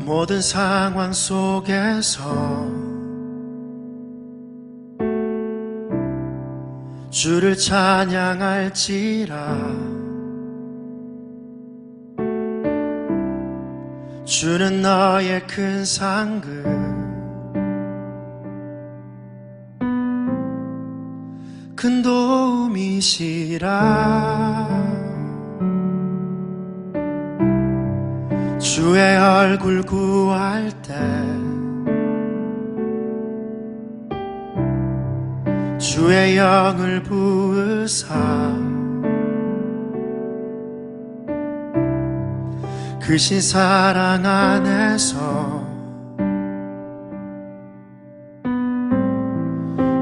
모든 상황 속에서 주를 찬양할지라. 주는 너의 큰 상급, 큰 도움이시라. 주의 얼굴 구할 때 주의 영을 부으사 크신 사랑 안에서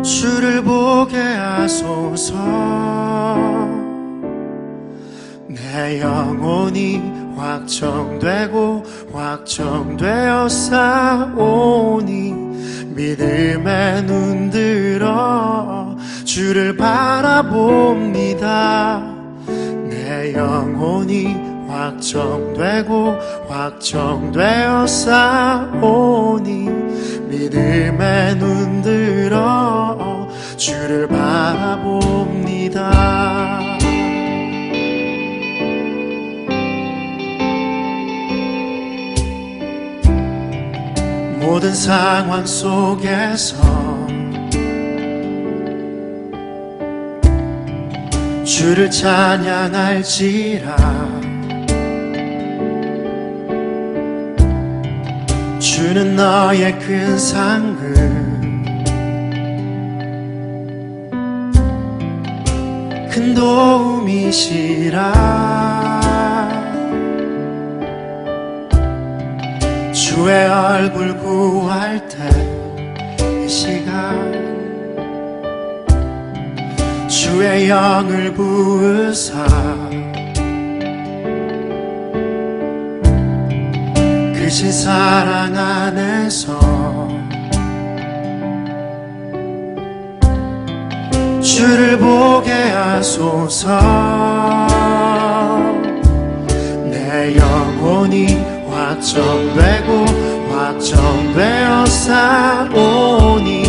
주를 보게 하소서. 내 영혼이 확정되고 확정되어 싸우니 믿음에 눈들어 주를 바라봅니다. 내 영혼이 확정되고 확정되어 싸우니 믿음에 눈들어 주를 바라봅니다. 모든 상황 속에서 주를 찬양할지라. 주는 너의 큰 상급, 큰 도움이시라. 주의 얼굴 구할 때 이 시간 주의 영을 부으사 크신 사랑 안에서 주를 보게 하소서. 내 영혼이 확정되고 확정되어 싸우니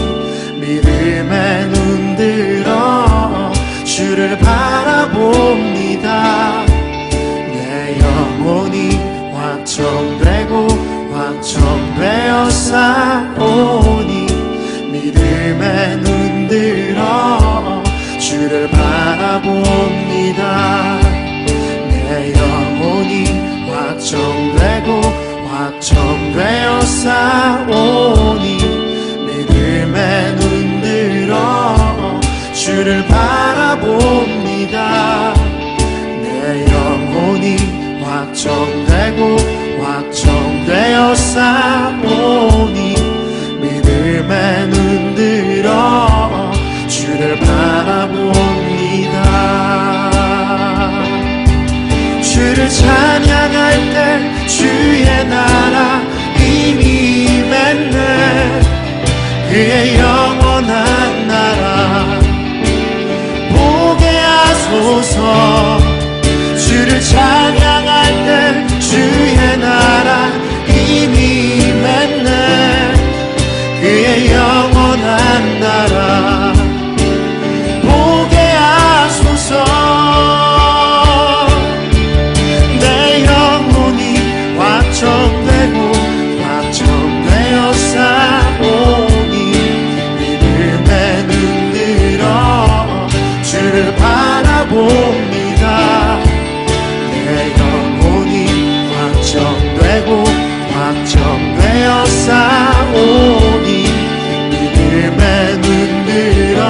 믿음에 눈들어 주를 바라봅니다. 내 영혼이 확정되고 확정되어 싸우니 믿음에 눈들어 주를 바라봅니다. 내 영혼이 확정되고 확정되어 싸우니 믿음에 눈들어 주를 바라봅니다. 내 영혼이 확정되고 확정되어 싸우니 믿음에 눈들어 주를 바라봅니다. 주를 찬양할 때 주의 나라 이미 임했네. 그의 영원한 나라 보게 하소서. 주를 찬양할 때 주의 나라 이미 임했네. 그의 영원한 나라 보게 하소서. 확정되고 확정되어 싸우니 믿음에 눈들어 주를 바라봅니다. 내 영혼이 확정되고 확정되어 싸우니 믿음에 눈들어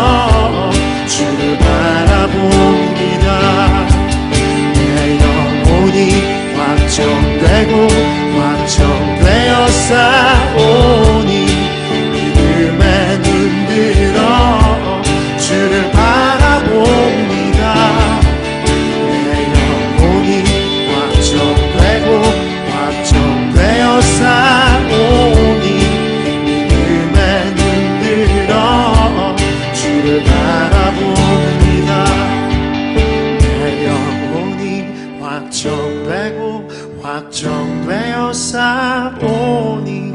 주를 바라봅니다. 내 영혼이 확정되고 확정되어 싸우니 믿음에 눈들어 주를 바라봅니다. 내 영혼이 확정되고 확정되어 싸우니 확정되어 싸우니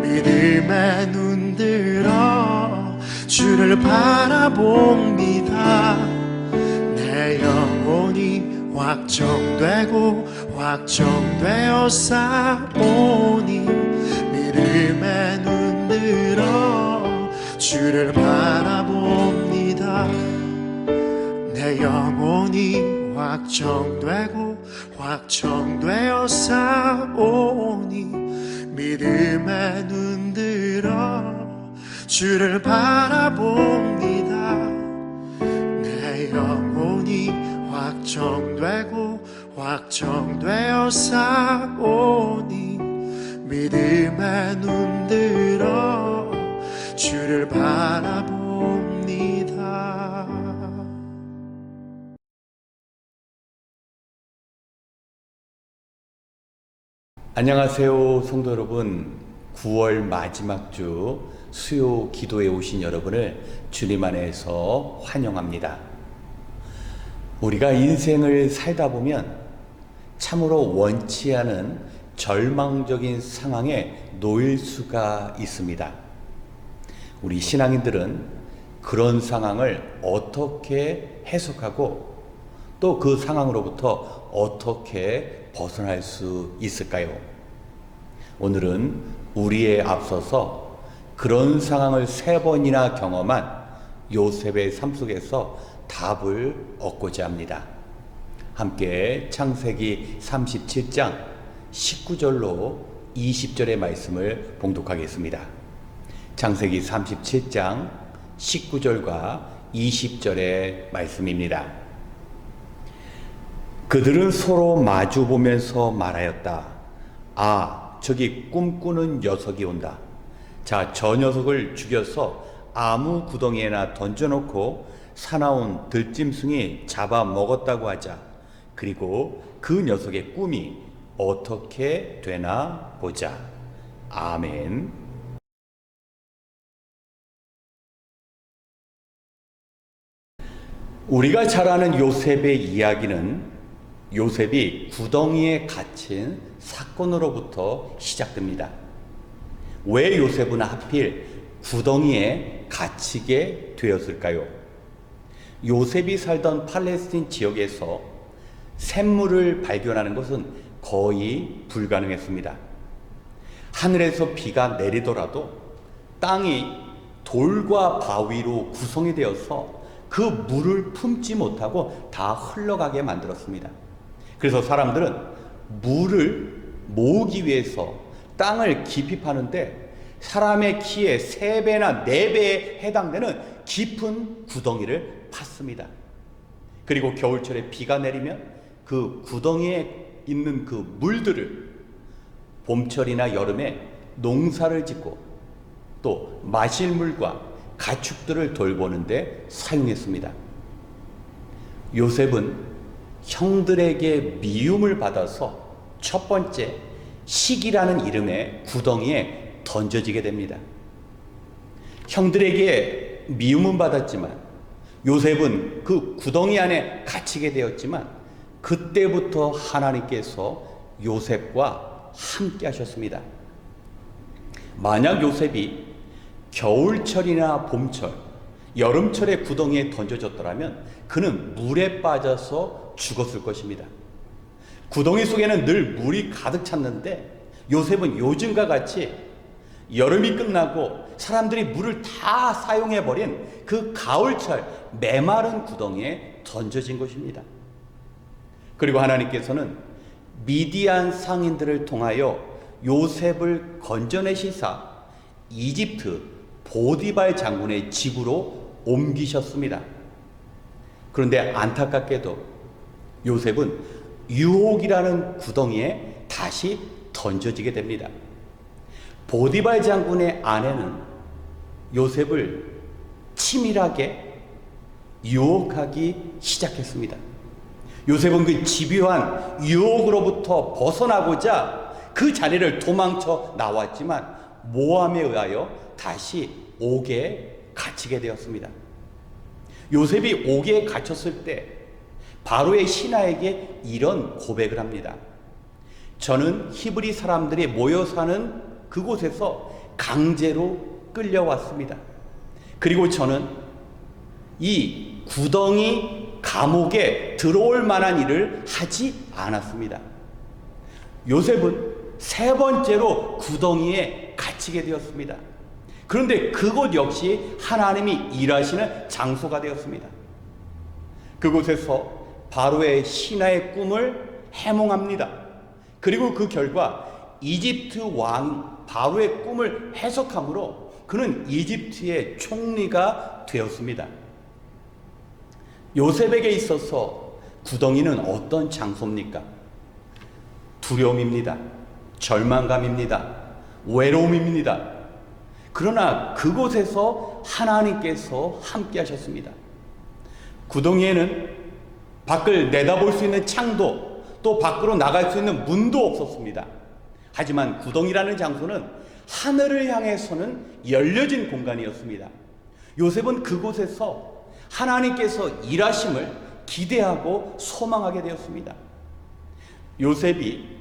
믿음에 눈들어 주를 바라봅니다. 내 영혼이 확정되어 싸우니 믿음에 눈들어 주를 바라봅니다. 내 영혼이 확정되어 싸우니 믿음에 눈들어 주를 바라봅니다. 내 영혼이 확정되어 싸우니 믿음에 눈들어 주를 바라봅니다. 안녕하세요, 성도 여러분. 9월 마지막 주 수요 기도에 오신 여러분을 주님 안에서 환영합니다. 우리가 인생을 살다 보면 참으로 원치 않은 절망적인 상황에 놓일 수가 있습니다. 우리 신앙인들은 그런 상황을 어떻게 해석하고 또 그 상황으로부터 어떻게 벗어날 수 있을까요? 오늘은 우리에 앞서서 그런 상황을 3번이나 경험한 요셉의 삶 속에서 답을 얻고자 합니다. 함께 창세기 37장 19절로 20절의 말씀을 봉독하겠습니다. 창세기 37장 19절과 20절의 말씀입니다. 그들은 서로 마주보면서 말하였다. 아, 저기 꿈꾸는 녀석이 온다. 자, 저 녀석을 죽여서 아무 구덩이에나 던져놓고 사나운 들짐승이 잡아먹었다고 하자. 그리고 그 녀석의 꿈이 어떻게 되나 보자. 아멘. 우리가 잘 아는 요셉의 이야기는 요셉이 구덩이에 갇힌 사건으로부터 시작됩니다. 왜 요셉은 하필 구덩이에 갇히게 되었을까요? 요셉이 살던 팔레스틴 지역에서 샘물을 발견하는 것은 거의 불가능했습니다. 하늘에서 비가 내리더라도 땅이 돌과 바위로 구성이 되어서 그 물을 품지 못하고 다 흘러가게 만들었습니다. 그래서 사람들은 물을 모으기 위해서 땅을 깊이 파는데 사람의 키의 3배나 4배에 해당되는 깊은 구덩이를 팠습니다. 그리고 겨울철에 비가 내리면 그 구덩이에 있는 그 물들을 봄철이나 여름에 농사를 짓고 또 마실 물과 가축들을 돌보는데 사용했습니다. 요셉은 형들에게 미움을 받아서 첫 번째 시기라는 이름의 구덩이에 던져지게 됩니다. 형들에게 미움은 받았지만 요셉은 그 구덩이 안에 갇히게 되었지만 그때부터 하나님께서 요셉과 함께 하셨습니다. 만약 요셉이 겨울철이나 봄철, 여름철에 구덩이에 던져졌더라면 그는 물에 빠져서 죽었을 것입니다. 구덩이 속에는 늘 물이 가득 찼는데 요셉은 요즘과 같이 여름이 끝나고 사람들이 물을 다 사용해버린 그 가을철 메마른 구덩이에 던져진 것입니다. 그리고 하나님께서는 미디안 상인들을 통하여 요셉을 건져내시사 이집트 보디발 장군의 집으로 옮기셨습니다. 그런데 안타깝게도 요셉은 유혹이라는 구덩이에 다시 던져지게 됩니다. 보디발 장군의 아내는 요셉을 치밀하게 유혹하기 시작했습니다. 요셉은 그 집요한 유혹으로부터 벗어나고자 그 자리를 도망쳐 나왔지만 모함에 의하여 다시 옥에 갇히게 되었습니다. 요셉이 옥에 갇혔을 때 바로의 신하에게 이런 고백을 합니다. 저는 히브리 사람들이 모여 사는 그곳에서 강제로 끌려왔습니다. 그리고 저는 이 구덩이 감옥에 들어올 만한 일을 하지 않았습니다. 요셉은 세 번째로 구덩이에 갇히게 되었습니다. 그런데 그곳 역시 하나님이 일하시는 장소가 되었습니다. 그곳에서 바로의 신하의 꿈을 해몽합니다. 그리고 그 결과 이집트 왕 바로의 꿈을 해석함으로 그는 이집트의 총리가 되었습니다. 요셉에게 있어서 구덩이는 어떤 장소입니까? 두려움입니다. 절망감입니다. 외로움입니다. 그러나 그곳에서 하나님께서 함께 하셨습니다. 구덩이에는 밖을 내다볼 수 있는 창도 또 밖으로 나갈 수 있는 문도 없었습니다. 하지만 구덩이라는 장소는 하늘을 향해서는 열려진 공간이었습니다. 요셉은 그곳에서 하나님께서 일하심을 기대하고 소망하게 되었습니다. 요셉이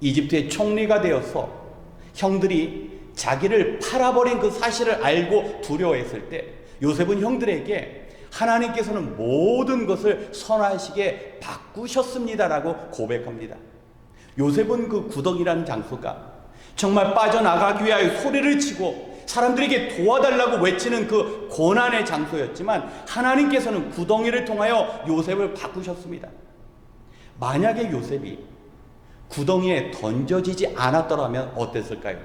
이집트의 총리가 되어서 형들이 자기를 팔아버린 그 사실을 알고 두려워했을 때 요셉은 형들에게 하나님께서는 모든 것을 선하시게 바꾸셨습니다라고 고백합니다. 요셉은 그 구덩이라는 장소가 정말 빠져나가기 위하여 소리를 치고 사람들에게 도와달라고 외치는 그 고난의 장소였지만 하나님께서는 구덩이를 통하여 요셉을 바꾸셨습니다. 만약에 요셉이 구덩이에 던져지지 않았더라면 어땠을까요?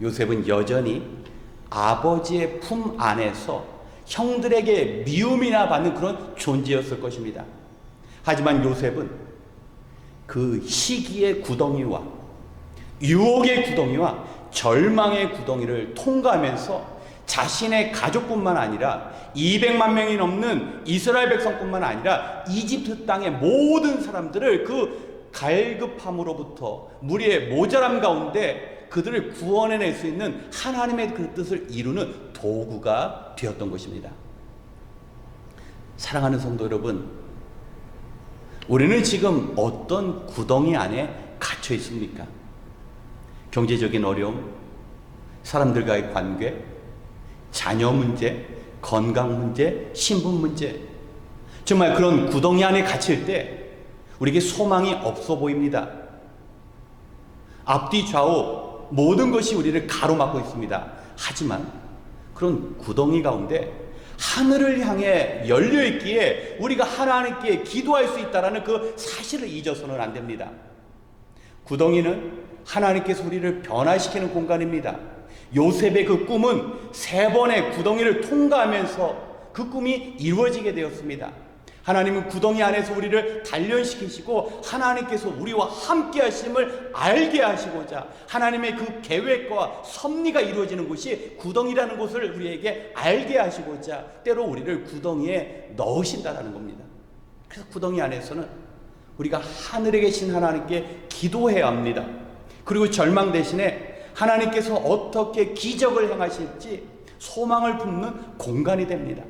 요셉은 여전히 아버지의 품 안에서 형들에게 미움이나 받는 그런 존재였을 것입니다. 하지만 요셉은 그 시기의 구덩이와 유혹의 구덩이와 절망의 구덩이를 통과하면서 자신의 가족뿐만 아니라 200만 명이 넘는 이스라엘 백성뿐만 아니라 이집트 땅의 모든 사람들을 그 갈급함으로부터 무리의 모자람 가운데 그들을 구원해낼 수 있는 하나님의 그 뜻을 이루는 도구가 되었던 것입니다. 사랑하는 성도 여러분, 우리는 지금 어떤 구덩이 안에 갇혀 있습니까? 경제적인 어려움, 사람들과의 관계, 자녀 문제, 건강 문제, 신분 문제, 정말 그런 구덩이 안에 갇힐 때 우리에게 소망이 없어 보입니다. 앞뒤 좌우 모든 것이 우리를 가로막고 있습니다. 하지만 그런 구덩이 가운데 하늘을 향해 열려있기에 우리가 하나님께 기도할 수 있다는 그 사실을 잊어서는 안 됩니다. 구덩이는 하나님께서 우리를 변화시키는 공간입니다. 요셉의 그 꿈은 3번의 구덩이를 통과하면서 그 꿈이 이루어지게 되었습니다. 하나님은 구덩이 안에서 우리를 단련시키시고 하나님께서 우리와 함께 하심을 알게 하시고자 하나님의 그 계획과 섭리가 이루어지는 곳이 구덩이라는 곳을 우리에게 알게 하시고자 때로 우리를 구덩이에 넣으신다는 겁니다. 그래서 구덩이 안에서는 우리가 하늘에 계신 하나님께 기도해야 합니다. 그리고 절망 대신에 하나님께서 어떻게 기적을 행하실지 소망을 품는 공간이 됩니다.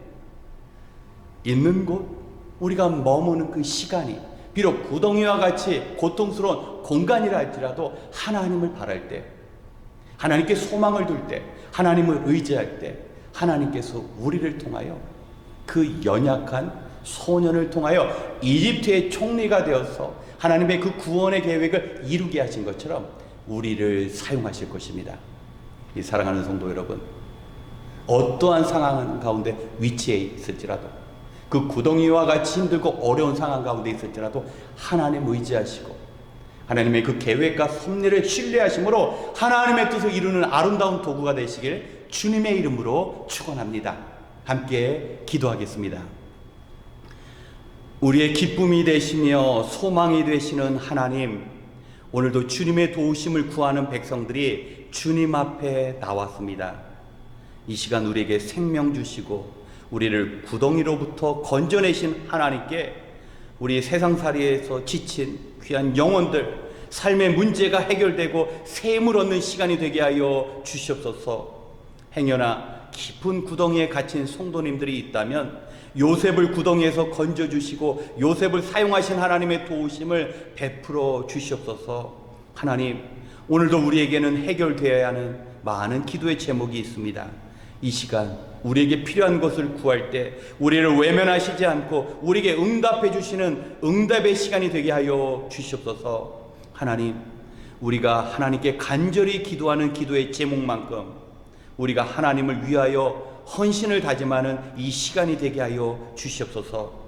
있는 곳, 우리가 머무는 그 시간이 비록 구덩이와 같이 고통스러운 공간이라 할지라도 하나님을 바랄 때, 하나님께 소망을 둘 때, 하나님을 의지할 때 하나님께서 우리를 통하여 그 연약한 소년을 통하여 이집트의 총리가 되어서 하나님의 그 구원의 계획을 이루게 하신 것처럼 우리를 사용하실 것입니다. 이 사랑하는 성도 여러분, 어떠한 상황 가운데 위치해 있을지라도 그 구덩이와 같이 힘들고 어려운 상황 가운데 있을지라도 하나님 의지하시고 하나님의 그 계획과 섭리를 신뢰하심으로 하나님의 뜻을 이루는 아름다운 도구가 되시길 주님의 이름으로 축원합니다. 함께 기도하겠습니다. 우리의 기쁨이 되시며 소망이 되시는 하나님, 오늘도 주님의 도우심을 구하는 백성들이 주님 앞에 나왔습니다. 이 시간 우리에게 생명 주시고 우리를 구덩이로부터 건져내신 하나님께 우리 세상살이에서 지친 귀한 영혼들, 삶의 문제가 해결되고 샘을 얻는 시간이 되게 하여 주시옵소서. 행여나 깊은 구덩이에 갇힌 성도님들이 있다면 요셉을 구덩이에서 건져주시고 요셉을 사용하신 하나님의 도우심을 베풀어 주시옵소서. 하나님, 오늘도 우리에게는 해결되어야 하는 많은 기도의 제목이 있습니다. 이 시간 우리에게 필요한 것을 구할 때 우리를 외면하시지 않고 우리에게 응답해 주시는 응답의 시간이 되게 하여 주시옵소서. 하나님, 우리가 하나님께 간절히 기도하는 기도의 제목만큼 우리가 하나님을 위하여 헌신을 다짐하는 이 시간이 되게 하여 주시옵소서.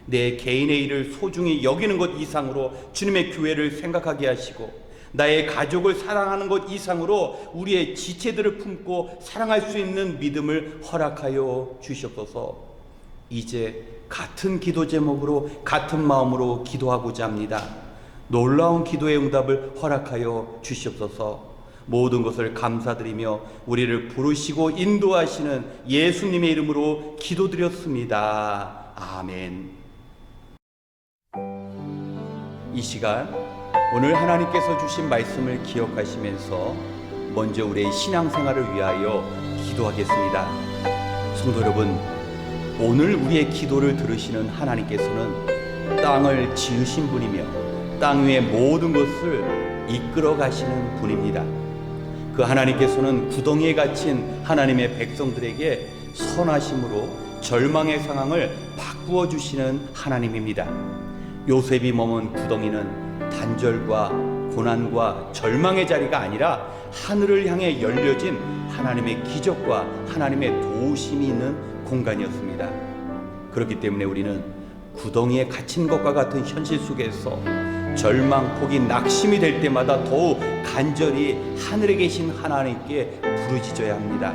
내 개인의 일을 소중히 여기는 것 이상으로 주님의 교회를 생각하게 하시고, 나의 가족을 사랑하는 것 이상으로 우리의 지체들을 품고 사랑할 수 있는 믿음을 허락하여 주시옵소서. 이제 같은 기도 제목으로 같은 마음으로 기도하고자 합니다. 놀라운 기도의 응답을 허락하여 주시옵소서. 모든 것을 감사드리며 우리를 부르시고 인도하시는 예수님의 이름으로 기도드렸습니다. 아멘. 이 시간 오늘 하나님께서 주신 말씀을 기억하시면서 먼저 우리의 신앙생활을 위하여 기도하겠습니다. 성도 여러분, 오늘 우리의 기도를 들으시는 하나님께서는 땅을 지으신 분이며 땅 위의 모든 것을 이끌어 가시는 분입니다. 그 하나님께서는 구덩이에 갇힌 하나님의 백성들에게 선하심으로 절망의 상황을 바꾸어 주시는 하나님입니다. 요셉이 머문 구덩이는 단절과 고난과 절망의 자리가 아니라 하늘을 향해 열려진 하나님의 기적과 하나님의 도우심이 있는 공간이었습니다. 그렇기 때문에 우리는 구덩이에 갇힌 것과 같은 현실 속에서 절망, 포기, 낙심이 될 때마다 더욱 간절히 하늘에 계신 하나님께 부르짖어야 합니다.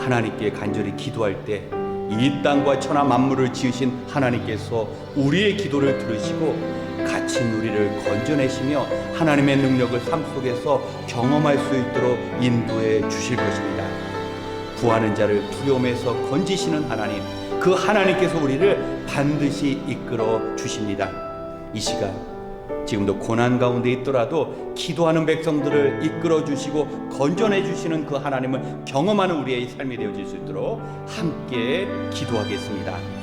하나님께 간절히 기도할 때 이 땅과 천하 만물을 지으신 하나님께서 우리의 기도를 들으시고 갇힌 우리를 건져내시며 하나님의 능력을 삶 속에서 경험할 수 있도록 인도해 주실 것입니다. 구하는 자를 두려움에서 건지시는 하나님, 그 하나님께서 우리를 반드시 이끌어 주십니다. 이 시간 지금도 고난 가운데 있더라도 기도하는 백성들을 이끌어 주시고 건져내 주시는 그 하나님을 경험하는 우리의 삶이 되어질 수 있도록 함께 기도하겠습니다.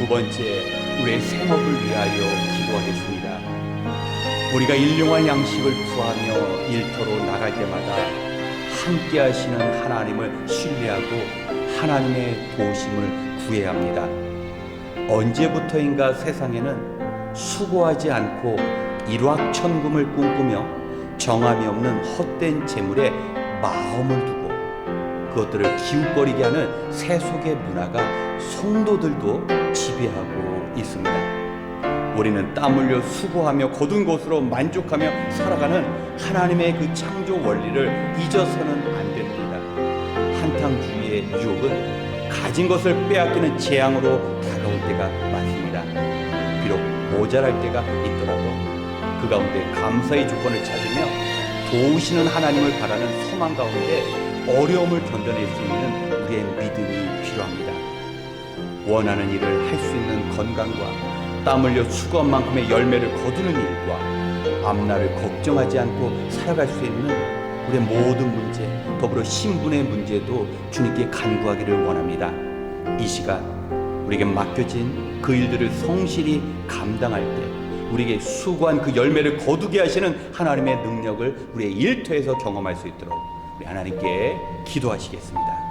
두 번째, 우리의 생업을 위하여 기도하겠습니다. 우리가 일용할 양식을 구하며 일터로 나갈 때마다 함께 하시는 하나님을 신뢰하고 하나님의 도우심을 구해야 합니다. 언제부터인가 세상에는 수고하지 않고 일확천금을 꿈꾸며 정함이 없는 헛된 재물에 마음을 두고 그것들을 기웃거리게 하는 세속의 문화가 성도들도 지배하고 있습니다. 우리는 땀 흘려 수고하며 거둔 것으로 만족하며 살아가는 하나님의 그 창조 원리를 잊어서는 안 됩니다. 한탕주의의 유혹은 가진 것을 빼앗기는 재앙으로 다가올 때가 많습니다. 비록 모자랄 때가 있더라도 그 가운데 감사의 조건을 찾으며 도우시는 하나님을 바라는 소망 가운데 어려움을 견뎌낼 수 있는 우리의 믿음이 필요합니다. 원하는 일을 할 수 있는 건강과 땀 흘려 수고한 만큼의 열매를 거두는 일과 앞날을 걱정하지 않고 살아갈 수 있는 우리의 모든 문제, 더불어 신분의 문제도 주님께 간구하기를 원합니다. 이 시간 우리에게 맡겨진 그 일들을 성실히 감당할 때 우리에게 수고한 그 열매를 거두게 하시는 하나님의 능력을 우리의 일터에서 경험할 수 있도록 우리 하나님께 기도하시겠습니다.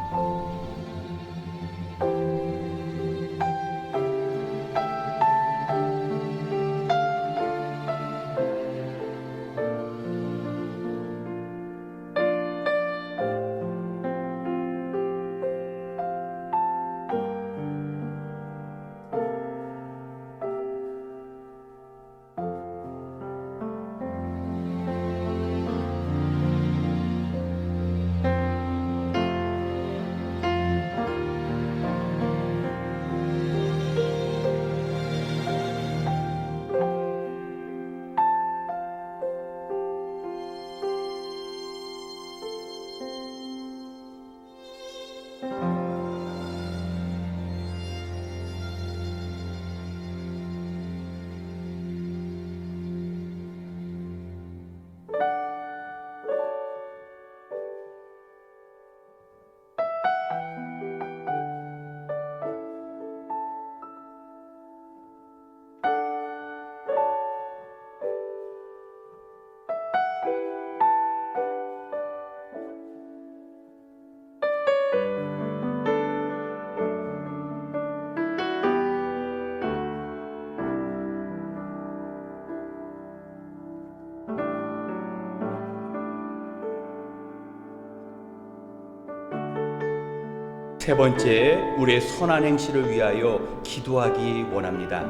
세 번째, 우리의 선한 행실을 위하여 기도하기 원합니다.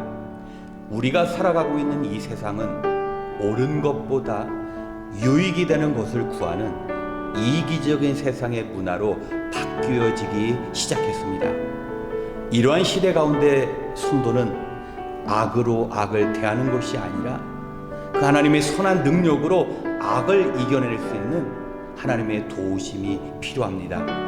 우리가 살아가고 있는 이 세상은 옳은 것보다 유익이 되는 것을 구하는 이기적인 세상의 문화로 바뀌어지기 시작했습니다. 이러한 시대 가운데 성도는 악으로 악을 대하는 것이 아니라 그 하나님의 선한 능력으로 악을 이겨낼 수 있는 하나님의 도우심이 필요합니다.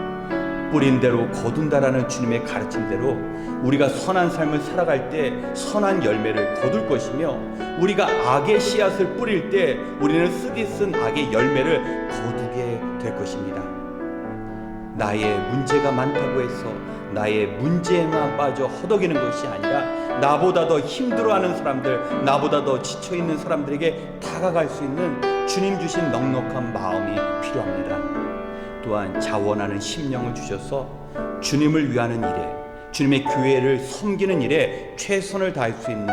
뿌린 대로 거둔다라는 주님의 가르침대로 우리가 선한 삶을 살아갈 때 선한 열매를 거둘 것이며, 우리가 악의 씨앗을 뿌릴 때 우리는 쓰디 쓴 악의 열매를 거두게 될 것입니다. 나의 문제가 많다고 해서 나의 문제에만 빠져 허덕이는 것이 아니라 나보다 더 힘들어하는 사람들, 나보다 더 지쳐있는 사람들에게 다가갈 수 있는 주님 주신 넉넉한 마음이 필요합니다. 또한 자원하는 심령을 주셔서 주님을 위하는 일에, 주님의 교회를 섬기는 일에 최선을 다할 수 있는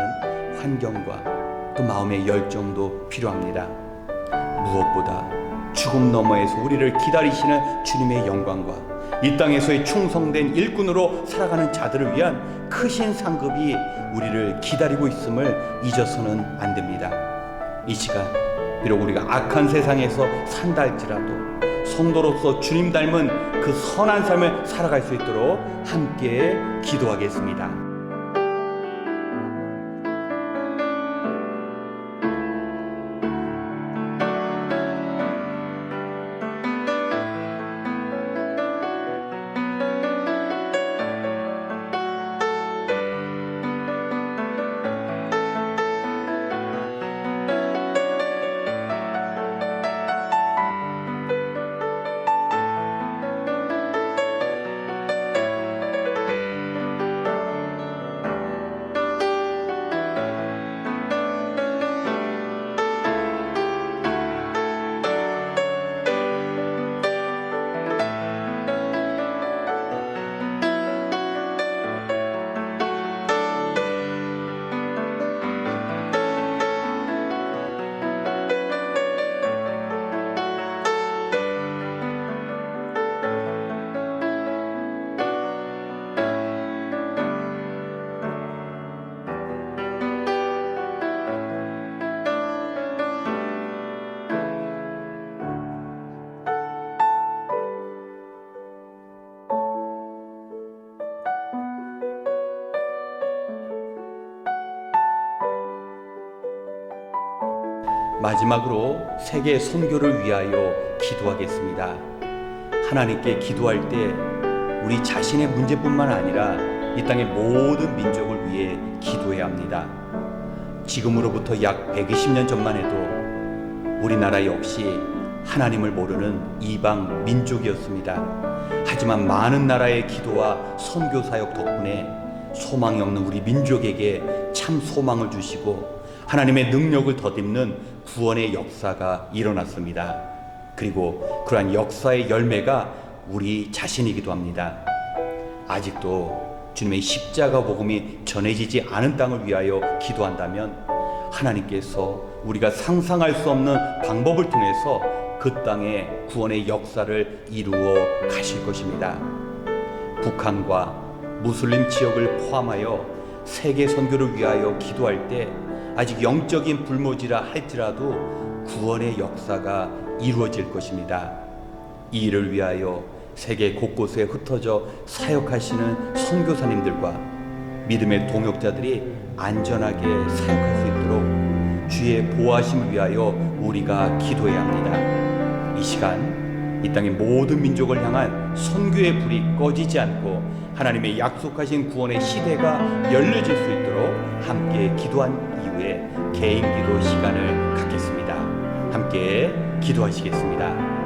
환경과 또 마음의 열정도 필요합니다. 무엇보다 죽음 너머에서 우리를 기다리시는 주님의 영광과 이 땅에서의 충성된 일꾼으로 살아가는 자들을 위한 크신 상급이 우리를 기다리고 있음을 잊어서는 안 됩니다. 이 시간 비록 우리가 악한 세상에서 산다 할지라도 성도로서 주님 닮은 그 선한 삶을 살아갈 수 있도록 함께 기도하겠습니다. 마지막으로 세계 선교를 위하여 기도하겠습니다. 하나님께 기도할 때 우리 자신의 문제뿐만 아니라 이 땅의 모든 민족을 위해 기도해야 합니다. 지금으로부터 약 120년 전만 해도 우리나라 역시 하나님을 모르는 이방 민족이었습니다. 하지만 많은 나라의 기도와 선교 사역 덕분에 소망이 없는 우리 민족에게 참 소망을 주시고 하나님의 능력을 덧입는 구원의 역사가 일어났습니다. 그리고 그러한 역사의 열매가 우리 자신이기도 합니다. 아직도 주님의 십자가 복음이 전해지지 않은 땅을 위하여 기도한다면 하나님께서 우리가 상상할 수 없는 방법을 통해서 그 땅에 구원의 역사를 이루어 가실 것입니다. 북한과 무슬림 지역을 포함하여 세계 선교를 위하여 기도할 때 아직 영적인 불모지라 할지라도 구원의 역사가 이루어질 것입니다. 이 일을 위하여 세계 곳곳에 흩어져 사역하시는 선교사님들과 믿음의 동역자들이 안전하게 사역할 수 있도록 주의 보호하심을 위하여 우리가 기도해야 합니다. 이 시간 이 땅의 모든 민족을 향한 선교의 불이 꺼지지 않고 하나님의 약속하신 구원의 시대가 열려질 수 있도록 함께 기도한 이후에 개인 기도 시간을 갖겠습니다. 함께 기도하시겠습니다.